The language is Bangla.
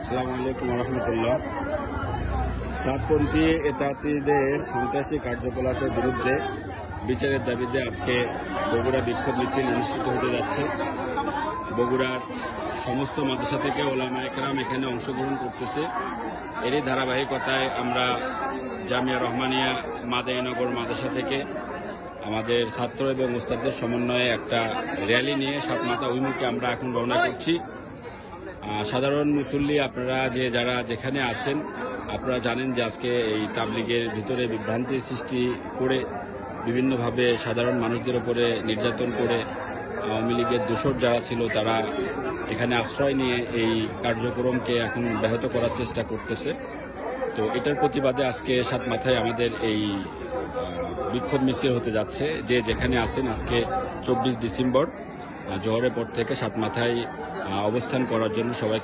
আসসালামু আলাইকুম রহমতুল্লাহ। সাতপন্থী এতাতীদের সন্ত্রাসী কার্যকলাপের বিরুদ্ধে বিচারের দাবিতে আজকে বগুড়া বিক্ষোভ মিছিল অনুষ্ঠিত হতে যাচ্ছে। বগুড়ার সমস্ত মাদ্রাসা থেকে ওলামা একরাম এখানে অংশগ্রহণ করতেছে। এরই ধারাবাহিকতায় আমরা জামিয়া রহমানিয়া মাদারীনগর মাদ্রাসা থেকে আমাদের ছাত্র এবং ওস্তাদদের সমন্বয়ে একটা র্যালি নিয়ে সাতমাথা অভিমুখে আমরা এখন রওনা করছি। সাধারণ মুসল্লি আপনারা যারা যেখানে আছেন আপনারা জানেন যে আজকে এই তাবলিগের ভিতরে বিভ্রান্তি সৃষ্টি করে বিভিন্নভাবে সাধারণ মানুষদের উপরে নির্যাতন করে আওয়ামী লীগের দোসর যারা ছিল তারা এখানে আশ্রয় নিয়ে এই কার্যক্রমকে এখন ব্যাহত করার চেষ্টা করতেছে। তো এটার প্রতিবাদে আজকে সাতমাথায় আমাদের এই বিক্ষোভ মিছিল হতে যাচ্ছে। যে যেখানে আছেন আজকে 24 ডিসেম্বর জোহরের পর থেকে সাতমাথায় অবস্থান করার জন্য সবাই